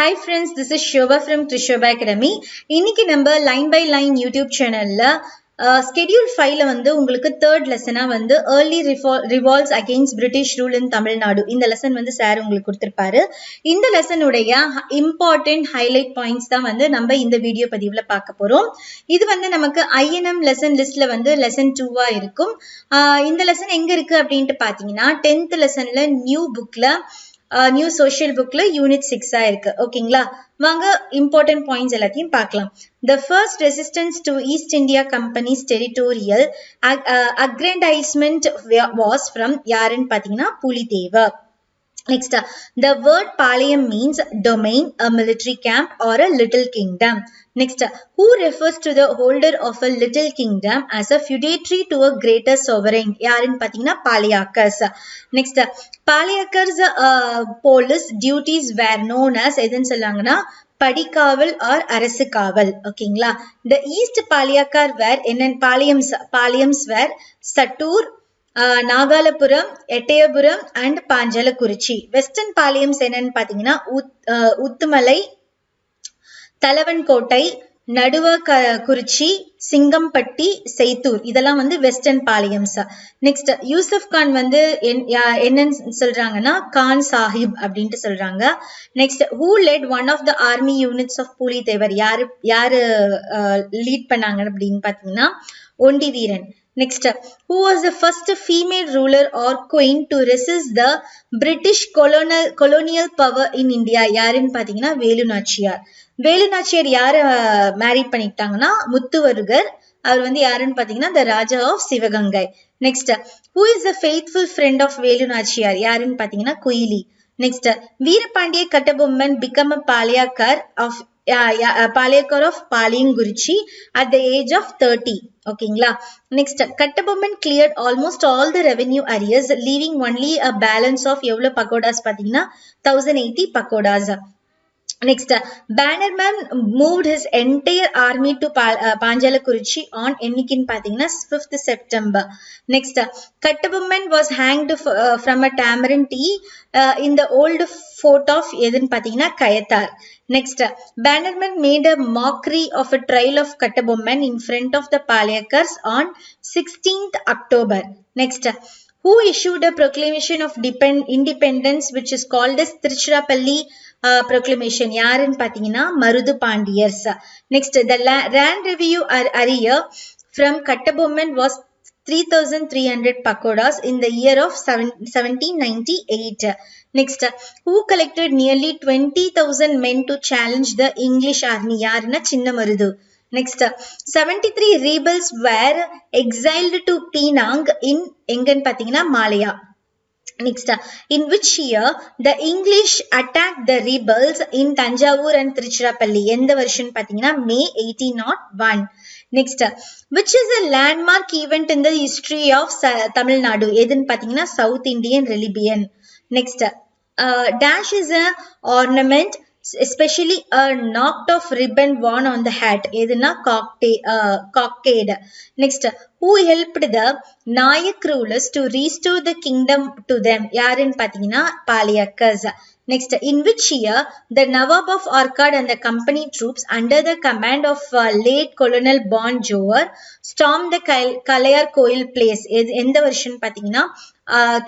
Hi friends, this is Shobha from Trishobha Academy. இன்னைக்கு நம்ம line by line YouTube சேனல்ல schedule 5ல வந்து உங்களுக்கு தேர்ட் லெசனா வந்து early revolts against British rule in Tamil Nadu இந்த லெசன் வந்து சார் உங்களுக்கு கொடுத்திருப்பாரு. இந்த லெசனுடைய இம்பார்ட்டன்ட் ஹைலைட் பாயிண்ட்ஸ் தான் வந்து நம்ம இந்த வீடியோ பதிவுல பார்க்க போறோம். இது வந்து நமக்கு INM லெசன் லிஸ்ட்ல வந்து லெசன் 2வா இருக்கும். இந்த லெசன் எங்க இருக்கு அப்படின்ட்டு பாத்தீங்கன்னா 10th லெசன்ல நியூ புக்ல நியூ சோஷியல் புக்ல யூனிட் 6 இருக்கு. ஓகேங்களா, வாங்க இம்பார்ட்டன்ட் பாயிண்ட்ஸ் எல்லாத்தையும் பார்க்கலாம். The first resistance to East India Company's territorial aggrandizement was from யாருன்னு பாத்தீங்கன்னா Puli Thevar. Next, the word Palayam means domain, a military camp or a little kingdom. Next, who refers to the holder of a little kingdom as a feudatory to a greater sovereign? யாருன்னு பாத்தீங்கன்னா Palayakars. Next, Palayakars police duties were known as எதுன்னு சொல்லுவாங்கன்னா படிக்காவல் or அரசு காவல். ஓகேங்களா, the East Palayakar were Palayams were Sattur, Nagalapuram, Ettayapuram and Panchalankurichi. Western Palayams என்னன்னு பாத்தீங்கன்னா உத்துமலை, தலவன்கோட்டை, நடுவக்குறிச்சி, சிங்கம்பட்டி, செய்தூர் இதெல்லாம் வந்து வெஸ்டர்ன் பாளையம்ஸ். நெக்ஸ்ட், யூசப் கான் வந்து என்னன்னு சொல்றாங்கன்னா கான் சாஹிப் அப்படின்ட்டு சொல்றாங்க. Next, who led one of the army units of Pulithevar யாரு லீட் பண்ணாங்க அப்படின்னு பாத்தீங்கன்னா ஒண்டி வீரன். Next, who was the first female ruler or queen to resist the British colonial power in India? யாருன்னு பாத்தீங்கன்னா வேலு நாச்சியார். வேலு நாச்சியார் யார மேரி பண்ணிட்டாங்கன்னா முத்துவர்கர். அவர் வந்து யாருன்னு பாத்தீங்கன்னா the Raja of Sivaganga. Next, who is the faithful friend of Velu Nachiyar? யாருன்னு பாத்தீங்கன்னா Kuyili. Next, Veerapandiya Kattabomman become a Palayakar of Palyanguruchi at the age of 30. ஓகேங்களா. Next, Kattabomman cleared almost all the revenue arrears, leaving only a balance of எவ்வளவு pagodas பாத்தீங்கன்னா 1080 pagodas. Next, Bannerman moved his entire army to Panjalakuruchi on என்னைக்குன்னு பாத்தீங்கன்னா 5th September. Next, Kattabomman was hanged from a tamarind tree in the old fort of எதுன்னு பாத்தீங்கன்னா Kayathar. Next, Bannerman made a mockery of a trial of Kattabomman in front of the Palayakars on 16th October. Next, who issued a proclamation of independence which is called as Tiruchirappalli proclamation? யாருன்னு பாத்தீங்கன்னா Marudhu Pandiyars. Next, the land revenue arrear from Kattabomman was 3,300 pakodas in the year of 1798. Next, who collected nearly 20,000 men to challenge the English army? யாருன்னா சின்ன Marudhu. Next, 73 rebels were exiled to Penang in எங்கன்னு பாத்தீங்கன்னா மாலையா. Next, in which year the English attacked the rebels in Tanjavur and Tiruchirappalli? எந்த வருஷம் பாத்தீங்கன்னா May 1801. Next, which is a landmark event in the history of Tamil Nadu? எதுன்னு பாத்தீங்கன்னா South Indian Rebellion. Next, dash is a ornament, especially a knocked off ribbon worn on the hat. எதுனா cockade. Next, who helped the Nayak rulers to restore the kingdom to them? யாருன்னு பாத்தீங்கன்னா Palayakars. Next, in which year the Nawab of Arcad and the company troops under the command of late Colonel Bon Jover stormed the Kalayar Koil place? எந்த வருஷம் பாத்தீங்கன்னா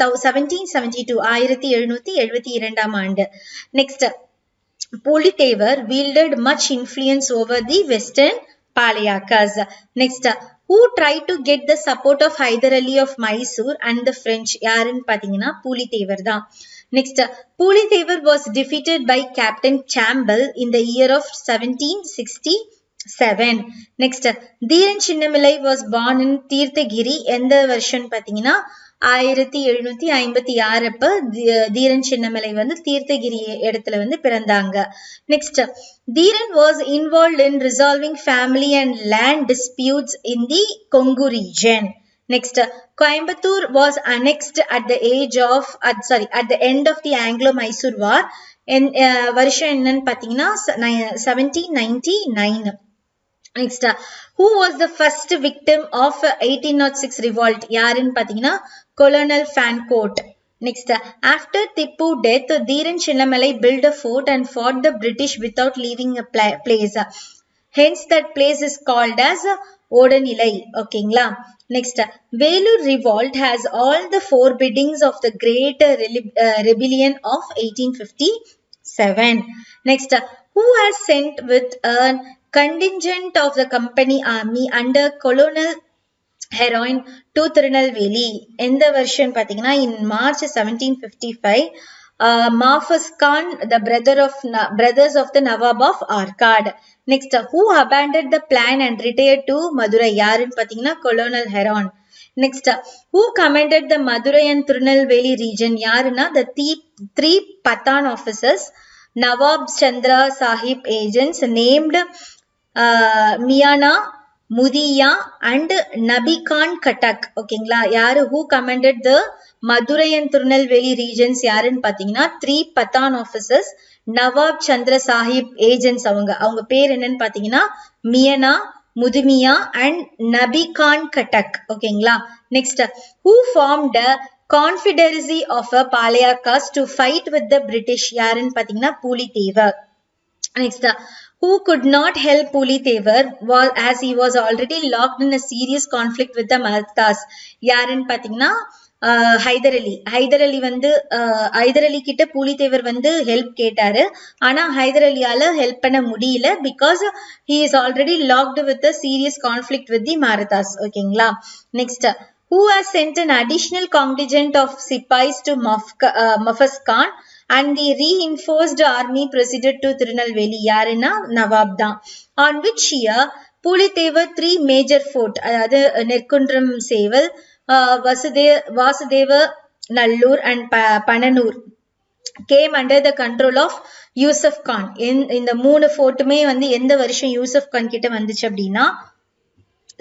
1772 1772 ஆண்டு. Next, Puli Thevar wielded much influence over the western Palayakars. Next, who tried to get the support of Hyder Ali of Mysore and the French? யாருன்னு பாத்தீங்கன்னா புலிதேவர் தான். Next, Pulithevar was defeated by Captain Campbell in the year of 1767. Next, Dheeran Chinnamilai was born in Tirthagiri. எந்த வருஷம் பாத்தீங்கன்னா 1756 அப்ப தீரன் சின்னமலை வந்து தீர்த்தகிரி இடத்துல வந்து பிறந்தாங்க. Next, Dheeran was involved in resolving family and land disputes in the Kongu region. Next, Coimbatore was annexed at the end of the Anglo-Mysore War. வருஷம் என்னன்னு பாத்தீங்கன்னா 1799. Next, who was the first victim of 1806 revolt? யாருன்னு பாத்தீங்கன்னா Colonel Fancourt. Next, after Tippu death, Dhiran Chinnamalai built a fort and fought the British without leaving a place. Hence, that place is called as Odanilai. Okay, next, Velur revolt has all the forbiddings of the great rebellion of 1857. Next, who has sent with a contingent of the company army under Colonel Heroin to Tirunelveli? எந்த வருஷம் பார்த்தீங்கன்னா in March 1755, Mahfuz Khan, the brothers of the Nawab of Arcad. Next, who abandoned the plan and retired to Madurai? யாருன்னு பார்த்தீங்கன்னா Colonel Heron. Next, who commanded the Madurai and Tirunelveli region? யாருன்னா the three Pathan officers, Nawab Chandra Sahib agents named Miana, Mudiya and Nabi Khan Katak. ஓகேங்களா, யாரு who commanded the Madurai and Tirunelveli regions? யாருன்னு பார்த்தீங்கன்னா 3 Pathan officers, Nawab Chandra Sahib agents. அவங்க பேர் என்னன்னு பார்த்தீங்கன்னா மியனா, முதுமியா and Nabi Khan Katak. ஓகேங்களா, next, who formed a confederacy of a Palayakas to fight with the British? யாருன்னு பார்த்தீங்கன்னா Pulithevar. Next, who could not help Pulithevar as he was already locked in a serious conflict with the Marathas? யாருன்னு பார்த்தீங்கன்னா ஹைதர் அலி. ஹைதர் அலி கிட்ட Pulithevar help கேட்டாரு. ஆனா Hyder அலியால help பண்ண முடியல because he is already locked with a serious conflict with the Marathas. ஓகேங்களா, next, who has sent an additional contingent of Sipais to Mahfuz Khan and the reinforced army proceeded to Tirunelveli? யாருன்னா நவாப் தான். On which year Pulithevar 3 major fort, அதாவது நெற்குன்றம் சேவல், Vasudeva Nallur and Pananur came under the control of Yusuf Khan. இந்த மூணு ஃபோர்ட்டுமே எந்த வருஷம் யூசுப் கான் கிட்ட வந்துச்சு அப்படின்னா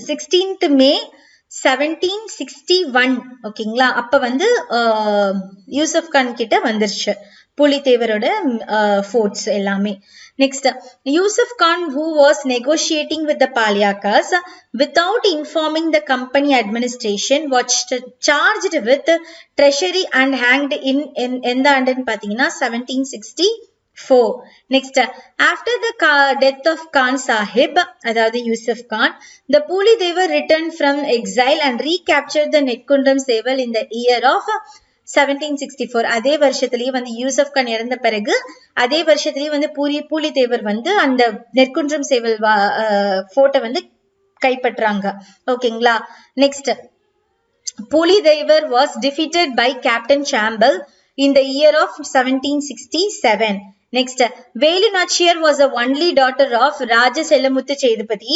16th May 1761. ஓகேங்களா, அப்ப யூசுப் கான் கிட்ட வந்துருச்சு புலித்தேவரோட ஃபோர்ட்ஸ் எல்லாமே. Next, Yusuf Khan, who was negotiating with the Palyakas without informing the company administration, was charged with treachery and hanged in எந்த ஆண்டுன்னு பார்த்தீங்கன்னா 1764. Next, after the death of Khan Sahib, அதாவது Yusuf Khan, the Pulithevar returned from exile and recaptured the Netkundram Seval in the year of 1764. அதே வருஷத்துலயே யூசுப் கான் இறந்த பிறகு அதே வருஷத்துலயே பூலித்தேவர் அந்த நெற்குன்றம் சேவல் ஃபோர்ட்டை கைப்பற்றாங்க. ஓகேங்களா, next, Pulithevar was defeated by Captain Chambal in the year of 1767. Next, Velu Nachiyar was the only daughter of Raja Selamuthu Chedupati.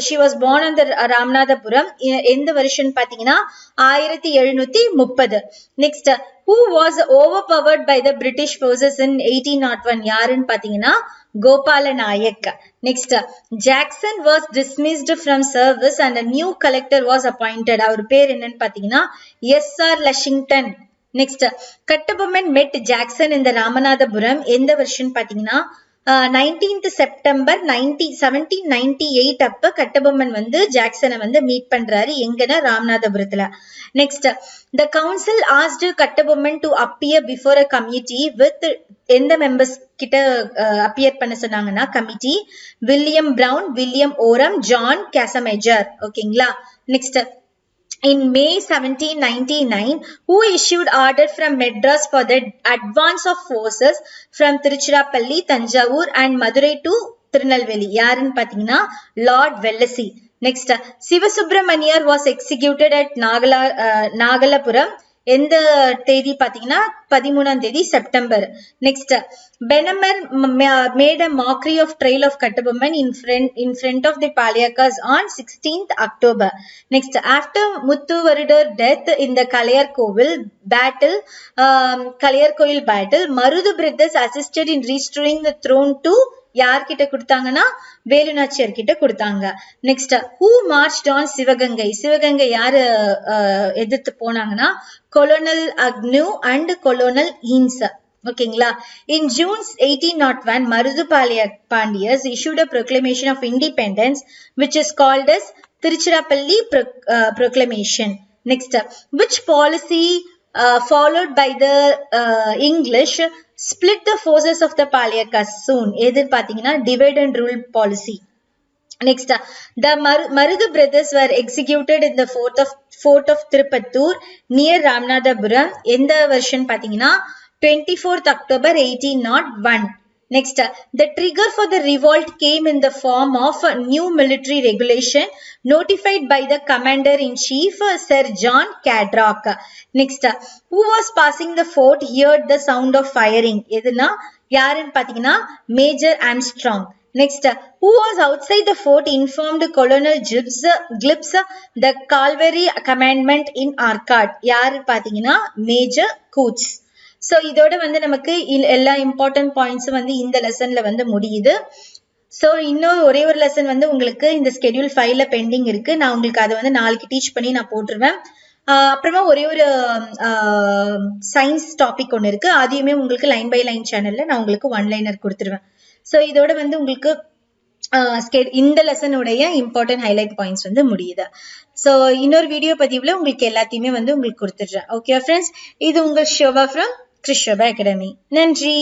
She was born on the Ramanathapuram. எந்த வருஷம் பார்த்தீங்கன்னா 1730. Next, who was overpowered by the British forces in 1801? யாருன்னு பார்த்தீங்கன்னா Gopala Nayak. Next, Jackson was dismissed from service and a new collector was appointed. அவர் பேர் என்னன்னு பார்த்தீங்கன்னா S.R. Lushington. Next, Kattabomman met Jackson in the Ramanathapuram. எந்த வருஷம் பார்த்தீங்கன்னா 19th September 1798 அப்ப Kattabomman ஜாக்சனை meet பண்றாரு. எங்கன்னா ராமநாதபுரத்துல. Next, the council asked Kattabomman to appear before a committee with எந்த மெம்பர்ஸ் கிட்ட அப்பியர் பண்ண சொன்னாங்கன்னா committee William Brown, William Oram, John Casamajor. ஓகேங்களா, next, in May 1799, who issued order from Madras for the advance of forces from Tiruchirappalli, Tanjavur and Madurai to Tirunelveli? யாருன்னு பார்த்தீங்கன்னா Lord Wellesley. Next, Sivasubramaniar was executed at Nagalapuram. எந்த தேதி பார்த்தீங்கன்னா 13ஆம் தேதி September. Next, Benamer made a mockery of trial of Kattabomman in front of the Palyakas on 16th October. Next, after Muthuvarudar death in the Kalayarkovil battle, Marudhu brothers assisted in restoring the throne to யார்கிட்ட கொடுத்தாங்கன்னா வேலு நாச்சியார் கிட்ட கொடுத்தாங்க. Next, who marched on Sivaganga? Sivaganga யாரு எதிர்த்து போனாங்கன்னா கொலோனல் அக்னு and கொலோனல் ஈன்ஸ். ஓகேங்களா, in June 1801, Marudhu Pandiyas issued a proclamation of independence which is called as Tiruchirappalli Proclamation. Next, which policy followed by the English split the forces of the Palayakas soon. எது பாத்தீங்கன்னா divide and rule policy. Next, the Marudu brothers were executed in the fort of Tirupattur near Ramanathapuram. எந்த version பாத்தீங்கன்னா 24th October 1801. Next, the trigger for the revolt came in the form of a new military regulation notified by the commander-in-chief Sir John Cadrock. Next, who was passing the fort heard the sound of firing. எதுனா யாருன்னு பாத்தீங்கன்னா Major Armstrong. Next, who was outside the fort informed Colonel Glips the cavalry commandment in Arcot. யாரு பாத்தீங்கன்னா Major Coots. So இதோட வந்து நமக்கு எல்லா important points வந்து இந்த லெசன்ல வந்து முடியுது. ஸோ இன்னும் ஒரே ஒரு லெசன் வந்து உங்களுக்கு இந்த ஸ்கெடியூல் 5ல பெண்டிங் இருக்கு. நான் உங்களுக்கு அதை வந்து நாளைக்கு டீச் பண்ணி நான் போட்டுருவேன். அப்புறமா ஒரே ஒரு சயின்ஸ் டாபிக் ஒன்று இருக்கு. அதையுமே உங்களுக்கு லைன் பை லைன் சேனல்ல நான் உங்களுக்கு ஒன்லைனர் கொடுத்துருவேன். ஸோ இதோட வந்து உங்களுக்கு இந்த லெசனுடைய இம்பார்ட்டன்ட் ஹைலைட் பாயிண்ட்ஸ் வந்து முடியுது. ஸோ இன்னொரு வீடியோ பதிவுல உங்களுக்கு எல்லாத்தையுமே வந்து உங்களுக்கு கொடுத்துடுறேன். ஓகே ஃப்ரெண்ட்ஸ், இது உங்கள் Shoba from Chris Shoba Academy. நன்றி.